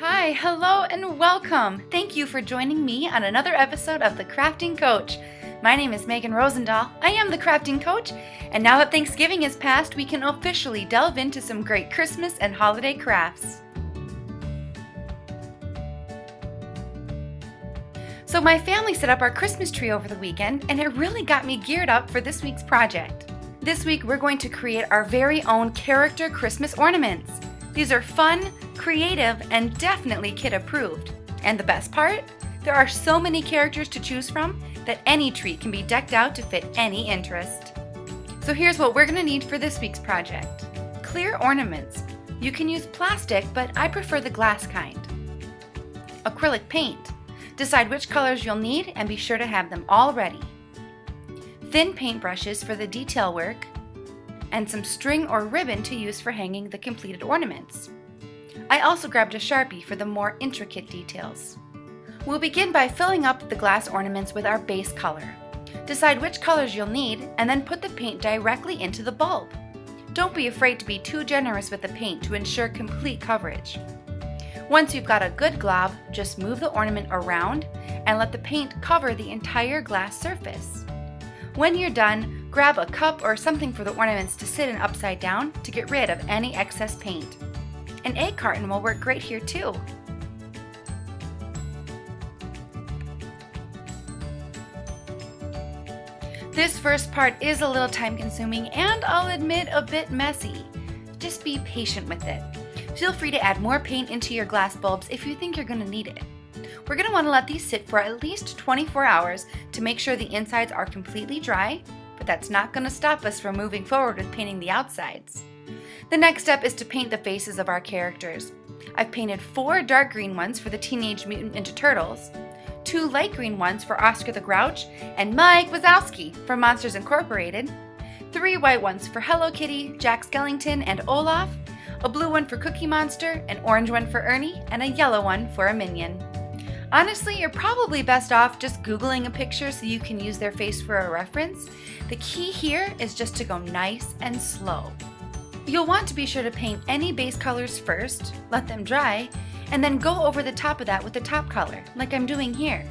Hi, hello, and welcome! Thank you for joining me on another episode of The Crafting Coach. My name is Megan Rosendahl. I am the Crafting Coach, and now that Thanksgiving is past, we can officially delve into some great Christmas and holiday crafts. So my family set up our Christmas tree over the weekend, and it really got me geared up for this week's project. This week, we're going to create our very own character Christmas ornaments. These are fun, creative, and definitely kid approved. And the best part? There are so many characters to choose from that any tree can be decked out to fit any interest. So here's what we're going to need for this week's project. Clear ornaments. You can use plastic, but I prefer the glass kind. Acrylic paint. Decide which colors you'll need and be sure to have them all ready. Thin paintbrushes for the detail work, and some string or ribbon to use for hanging the completed ornaments. I also grabbed a Sharpie for the more intricate details. We'll begin by filling up the glass ornaments with our base color. Decide which colors you'll need and then put the paint directly into the bulb. Don't be afraid to be too generous with the paint to ensure complete coverage. Once you've got a good glob, just move the ornament around and let the paint cover the entire glass surface. When you're done, grab a cup or something for the ornaments to sit in upside down to get rid of any excess paint. An egg carton will work great here too. This first part is a little time consuming and I'll admit a bit messy. Just be patient with it. Feel free to add more paint into your glass bulbs if you think you're going to need it. We're going to want to let these sit for at least 24 hours to make sure the insides are completely dry, but that's not going to stop us from moving forward with painting the outsides. The next step is to paint the faces of our characters. I've painted 4 dark green ones for the Teenage Mutant Ninja Turtles, 2 light green ones for Oscar the Grouch and Mike Wazowski for Monsters Incorporated, 3 white ones for Hello Kitty, Jack Skellington, and Olaf, a blue one for Cookie Monster, an orange one for Ernie, and a yellow one for a Minion. Honestly, you're probably best off just Googling a picture so you can use their face for a reference. The key here is just to go nice and slow. You'll want to be sure to paint any base colors first, let them dry, and then go over the top of that with the top color, like I'm doing here.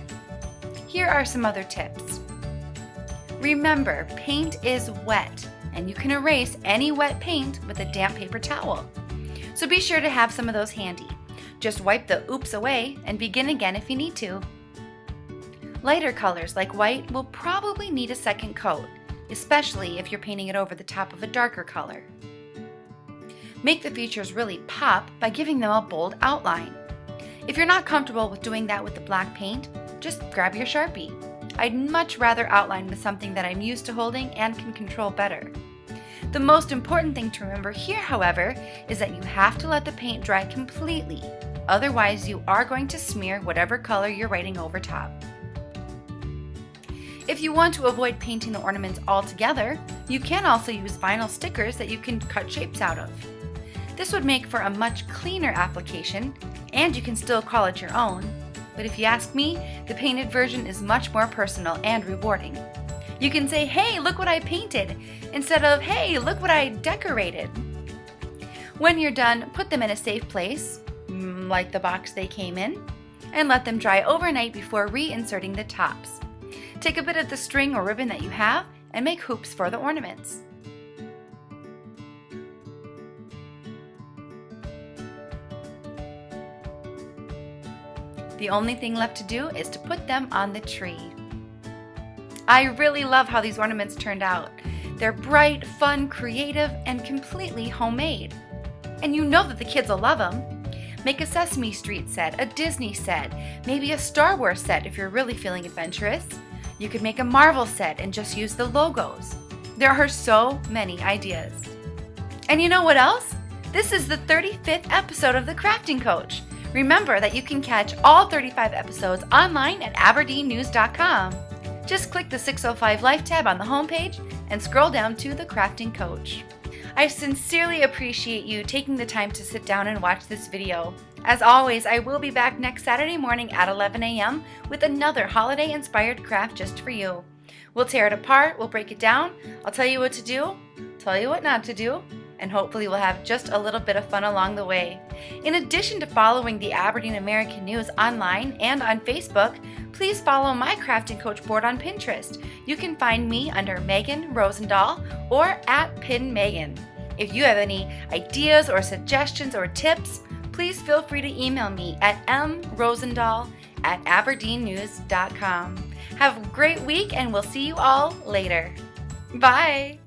Here are some other tips. Remember, paint is wet, and you can erase any wet paint with a damp paper towel. So be sure to have some of those handy. Just wipe the oops away and begin again if you need to. Lighter colors like white will probably need a second coat, especially if you're painting it over the top of a darker color. Make the features really pop by giving them a bold outline. If you're not comfortable with doing that with the black paint, just grab your Sharpie. I'd much rather outline with something that I'm used to holding and can control better. The most important thing to remember here, however, is that you have to let the paint dry completely. Otherwise, you are going to smear whatever color you're writing over top. If you want to avoid painting the ornaments altogether, you can also use vinyl stickers that you can cut shapes out of. This would make for a much cleaner application, and you can still call it your own. But if you ask me, the painted version is much more personal and rewarding. You can say, "Hey, look what I painted," instead of, "Hey, look what I decorated." When you're done, put them in a safe place, like the box they came in, and let them dry overnight before reinserting the tops. Take a bit of the string or ribbon that you have and make hoops for the ornaments. The only thing left to do is to put them on the tree. I really love how these ornaments turned out. They're bright, fun, creative, and completely homemade. And you know that the kids will love them. Make a Sesame Street set, a Disney set, maybe a Star Wars set if you're really feeling adventurous. You could make a Marvel set and just use the logos. There are so many ideas. And you know what else? This is the 35th episode of The Crafting Coach. Remember that you can catch all 35 episodes online at aberdeennews.com. Just click the 605 Life tab on the homepage and scroll down to The Crafting Coach. I sincerely appreciate you taking the time to sit down and watch this video. As always, I will be back next Saturday morning at 11 a.m. with another holiday-inspired craft just for you. We'll tear it apart, we'll break it down, I'll tell you what to do, tell you what not to do, and hopefully we'll have just a little bit of fun along the way. In addition to following the Aberdeen American News online and on Facebook, please follow my Crafting Coach board on Pinterest. You can find me under Megan Rosendahl or at Pin Megan. If you have any ideas or suggestions or tips, please feel free to email me at mrosendahl@aberdeennews.com. Have a great week and we'll see you all later. Bye!